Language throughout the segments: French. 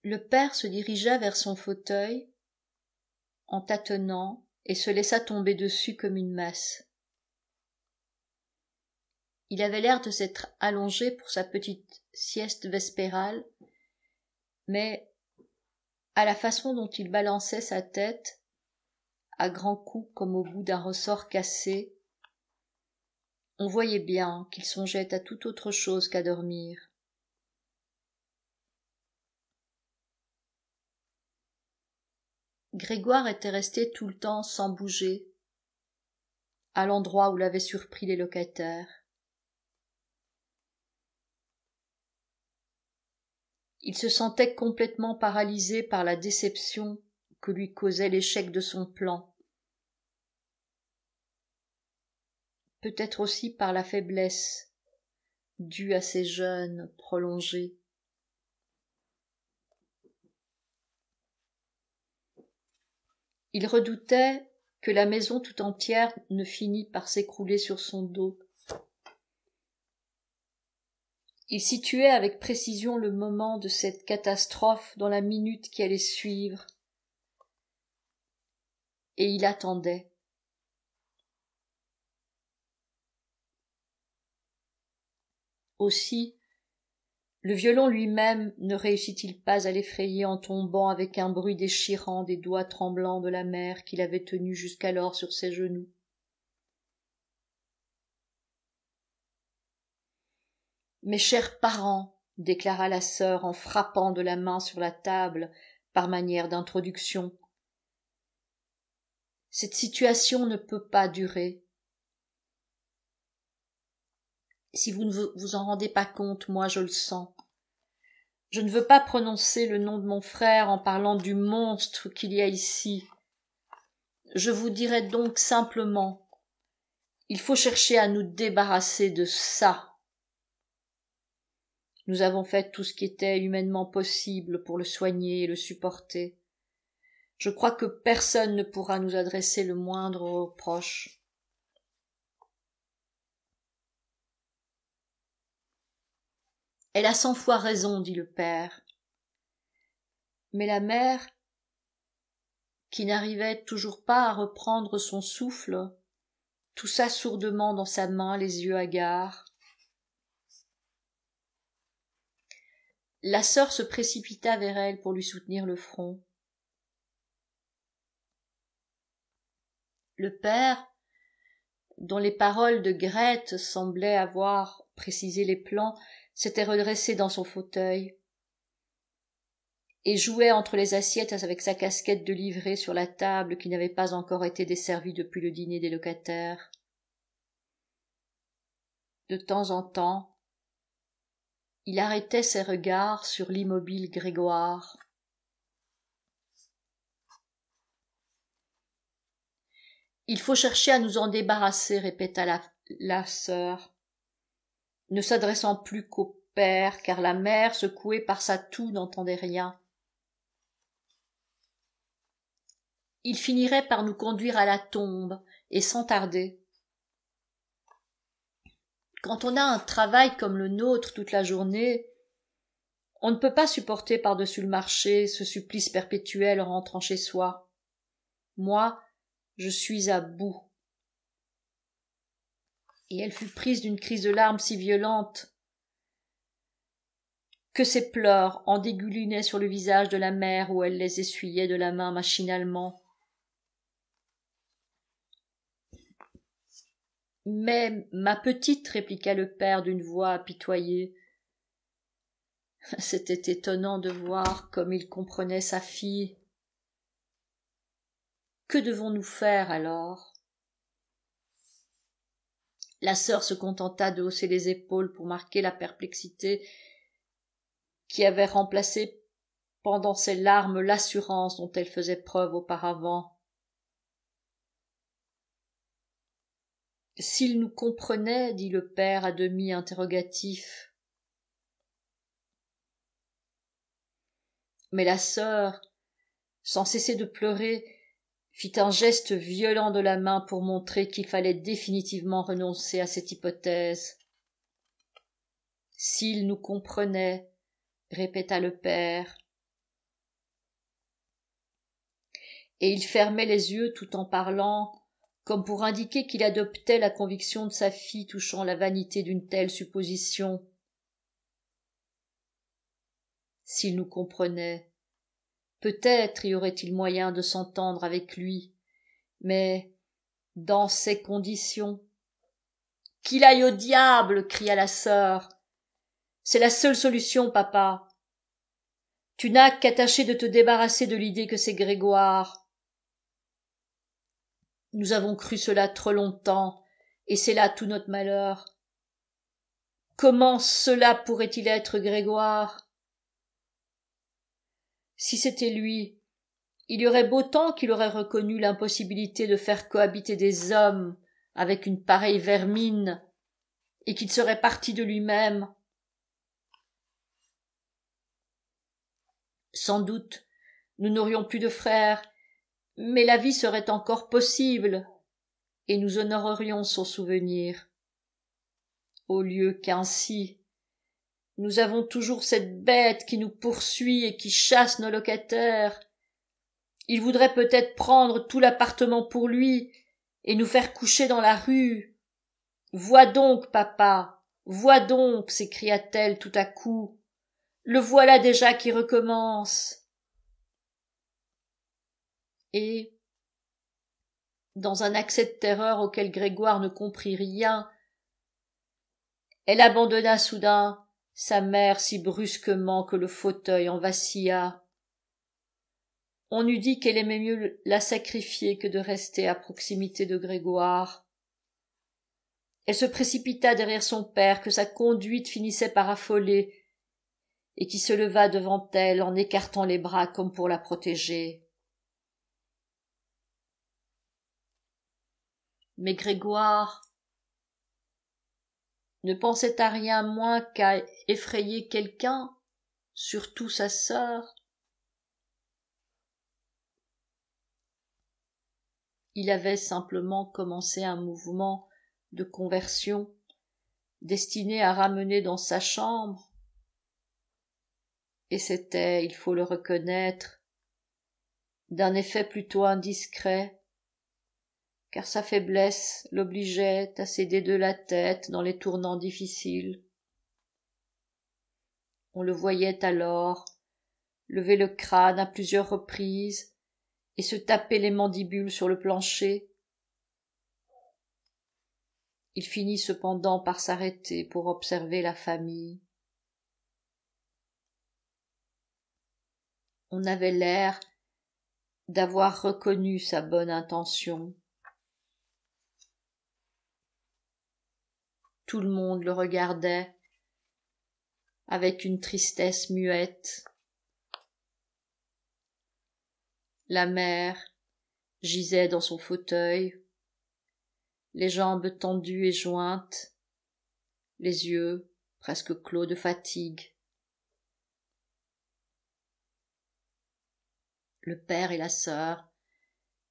Le père se dirigea vers son fauteuil, en tâtonnant, et se laissa tomber dessus comme une masse. Il avait l'air de s'être allongé pour sa petite sieste vespérale, mais à la façon dont il balançait sa tête, à grands coups comme au bout d'un ressort cassé, on voyait bien qu'il songeait à toute autre chose qu'à dormir. Grégoire était resté tout le temps sans bouger, à l'endroit où l'avaient surpris les locataires. Il se sentait complètement paralysé par la déception que lui causait l'échec de son plan. Peut-être aussi par la faiblesse due à ces jeûnes prolongés. Il redoutait que la maison tout entière ne finît par s'écrouler sur son dos. Il situait avec précision le moment de cette catastrophe dans la minute qui allait suivre, et il attendait. Aussi, le violon lui-même ne réussit-il pas à l'effrayer en tombant avec un bruit déchirant des doigts tremblants de la mère qu'il avait tenue jusqu'alors sur ses genoux. « Mes chers parents, déclara la sœur en frappant de la main sur la table par manière d'introduction, cette situation ne peut pas durer. Si vous ne vous en rendez pas compte, moi je le sens. Je ne veux pas prononcer le nom de mon frère en parlant du monstre qu'il y a ici. Je vous dirai donc simplement, il faut chercher à nous débarrasser de ça. Nous avons fait tout ce qui était humainement possible pour le soigner et le supporter. Je crois que personne ne pourra nous adresser le moindre reproche. Elle a 100 fois raison, dit le père. Mais la mère, qui n'arrivait toujours pas à reprendre son souffle, toussa sourdement dans sa main, les yeux hagards. La sœur se précipita vers elle pour lui soutenir le front. Le père, dont les paroles de Grete semblaient avoir précisé les plans, s'était redressé dans son fauteuil et jouait entre les assiettes avec sa casquette de livrée sur la table qui n'avait pas encore été desservie depuis le dîner des locataires. De temps en temps, il arrêtait ses regards sur l'immobile Grégoire. « Il faut chercher à nous en débarrasser, répéta la sœur, ne s'adressant plus qu'au père, car la mère, secouée par sa toux, n'entendait rien. Il finirait par nous conduire à la tombe, et sans tarder. Quand on a un travail comme le nôtre toute la journée, on ne peut pas supporter par-dessus le marché ce supplice perpétuel en rentrant chez soi. Moi, je suis à bout. » Et elle fut prise d'une crise de larmes si violente que ses pleurs en dégoullinaient sur le visage de la mère où elle les essuyait de la main machinalement. « Mais, ma petite, répliqua le père d'une voix apitoyée. C'était étonnant de voir comme il comprenait sa fille. Que devons-nous faire alors ? La sœur se contenta de hausser les épaules pour marquer la perplexité qui avait remplacé pendant ses larmes l'assurance dont elle faisait preuve auparavant. « S'il nous comprenait, dit le père à demi interrogatif. » Mais la sœur, sans cesser de pleurer, fit un geste violent de la main pour montrer qu'il fallait définitivement renoncer à cette hypothèse. « S'il nous comprenait, répéta le père, et il fermait les yeux tout en parlant, comme pour indiquer qu'il adoptait la conviction de sa fille touchant la vanité d'une telle supposition. S'il nous comprenait, peut-être y aurait-il moyen de s'entendre avec lui, mais dans ces conditions. Qu'il aille au diable, cria la sœur. C'est la seule solution, papa. Tu n'as qu'à tâcher de te débarrasser de l'idée que c'est Grégoire. Nous avons cru cela trop longtemps, et c'est là tout notre malheur. Comment cela pourrait-il être Grégoire? Si c'était lui, il y aurait beau temps qu'il aurait reconnu l'impossibilité de faire cohabiter des hommes avec une pareille vermine, et qu'il serait parti de lui-même. Sans doute, nous n'aurions plus de frères, mais la vie serait encore possible, et nous honorerions son souvenir. Au lieu qu'ainsi, nous avons toujours cette bête qui nous poursuit et qui chasse nos locataires. Il voudrait peut-être prendre tout l'appartement pour lui et nous faire coucher dans la rue. Vois donc, papa, vois donc, s'écria-t-elle tout à coup. Le voilà déjà qui recommence. Et, dans un accès de terreur auquel Grégoire ne comprit rien, elle abandonna soudain sa mère si brusquement que le fauteuil en vacilla. On eût dit qu'elle aimait mieux la sacrifier que de rester à proximité de Grégoire. Elle se précipita derrière son père que sa conduite finissait par affoler et qui se leva devant elle en écartant les bras comme pour la protéger. Mais Grégoire ne pensait à rien moins qu'à effrayer quelqu'un, surtout sa sœur. Il avait simplement commencé un mouvement de conversion destiné à ramener dans sa chambre, et c'était, il faut le reconnaître, d'un effet plutôt indiscret, car sa faiblesse l'obligeait à céder de la tête dans les tournants difficiles. On le voyait alors lever le crâne à plusieurs reprises et se taper les mandibules sur le plancher. Il finit cependant par s'arrêter pour observer la famille. On avait l'air d'avoir reconnu sa bonne intention. Tout le monde le regardait avec une tristesse muette. La mère gisait dans son fauteuil, les jambes tendues et jointes, les yeux presque clos de fatigue. Le père et la sœur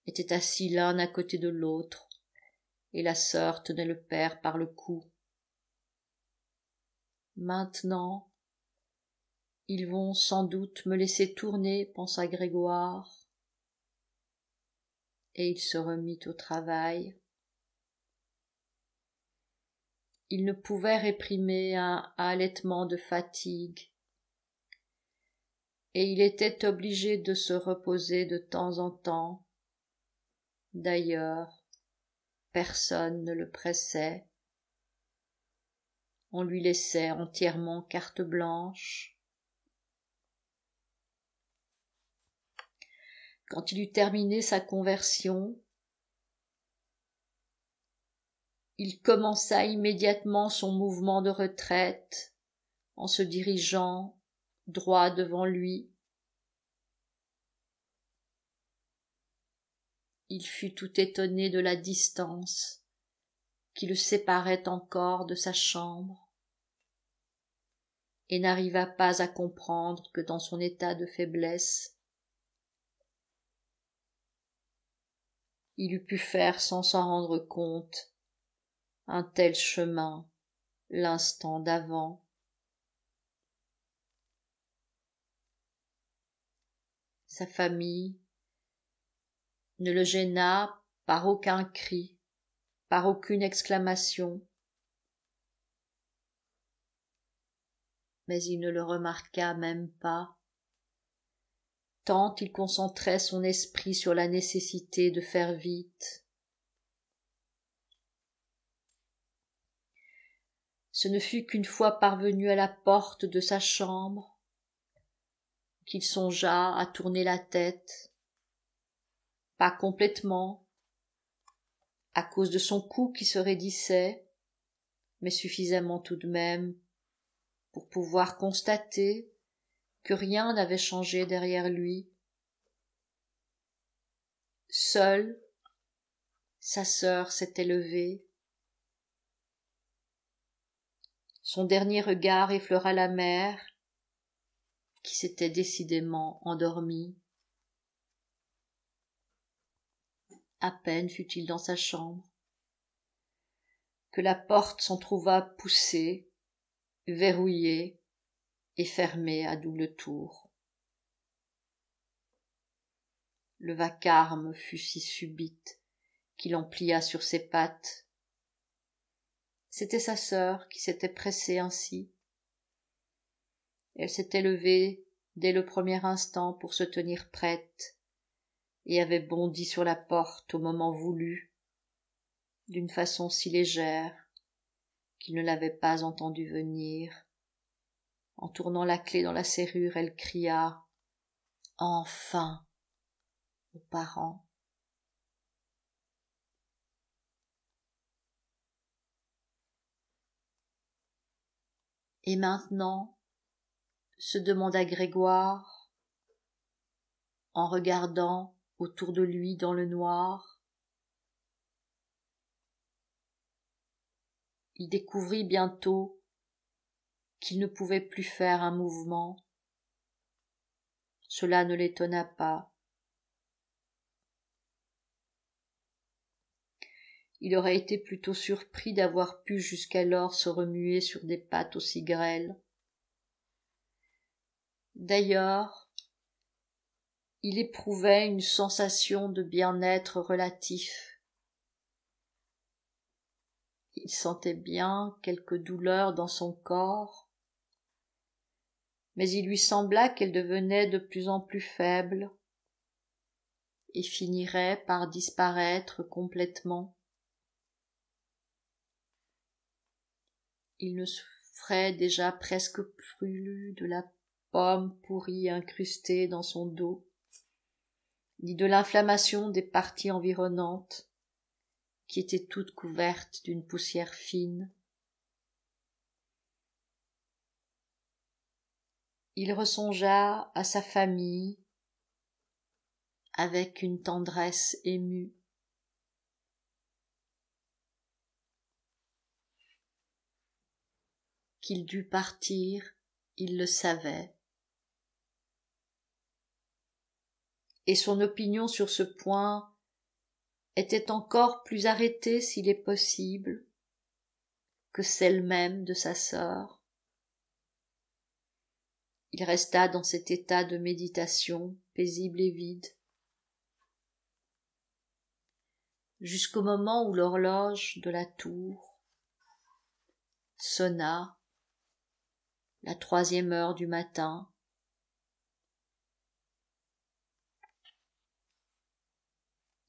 étaient assis l'un à côté de l'autre, et la sœur tenait le père par le cou. Maintenant, ils vont sans doute me laisser tourner, pensa Grégoire, et il se remit au travail. Il ne pouvait réprimer un halètement de fatigue, et il était obligé de se reposer de temps en temps. D'ailleurs, personne ne le pressait. On lui laissait entièrement carte blanche. Quand il eut terminé sa conversion, il commença immédiatement son mouvement de retraite en se dirigeant droit devant lui. Il fut tout étonné de la distance qui le séparait encore de sa chambre et n'arriva pas à comprendre que dans son état de faiblesse, il eût pu faire sans s'en rendre compte un tel chemin l'instant d'avant. Sa famille ne le gêna par aucun cri, par aucune exclamation, mais il ne le remarqua même pas, tant il concentrait son esprit sur la nécessité de faire vite. Ce ne fut qu'une fois parvenu à la porte de sa chambre qu'il songea à tourner la tête, pas complètement, à cause de son cou qui se raidissait, mais suffisamment tout de même pour pouvoir constater que rien n'avait changé derrière lui. Seule, sa sœur s'était levée. Son dernier regard effleura la mer, qui s'était décidément endormie. À peine fut-il dans sa chambre que la porte s'en trouva poussée, verrouillée et fermée à double tour. Le vacarme fut si subite qu'il en plia sur ses pattes. C'était sa sœur qui s'était pressée ainsi. Elle s'était levée dès le premier instant pour se tenir prête et avait bondi sur la porte au moment voulu, d'une façon si légère qu'il ne l'avait pas entendu venir. En tournant la clé dans la serrure, elle cria « Enfin !» aux parents. Et maintenant, se demanda Grégoire, en regardant autour de lui dans le noir. Il découvrit bientôt qu'il ne pouvait plus faire un mouvement. Cela ne l'étonna pas. Il aurait été plutôt surpris d'avoir pu jusqu'alors se remuer sur des pattes aussi grêles. D'ailleurs, il éprouvait une sensation de bien-être relatif. Il sentait bien quelques douleurs dans son corps, mais il lui sembla qu'elles devenaient de plus en plus faibles et finiraient par disparaître complètement. Il ne souffrait déjà presque plus de la pomme pourrie incrustée dans son dos, ni de l'inflammation des parties environnantes, qui étaient toutes couvertes d'une poussière fine. Il ressongea à sa famille avec une tendresse émue. Qu'il dût partir, il le savait. Et son opinion sur ce point était encore plus arrêtée, s'il est possible, que celle même de sa sœur. Il resta dans cet état de méditation paisible et vide, jusqu'au moment où l'horloge de la tour sonna la 3e heure du matin.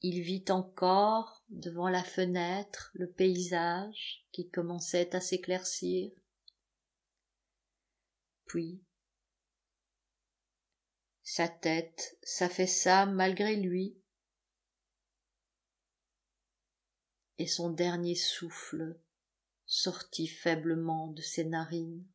Il vit encore devant la fenêtre le paysage qui commençait à s'éclaircir. Puis, sa tête s'affaissa malgré lui, et son dernier souffle sortit faiblement de ses narines.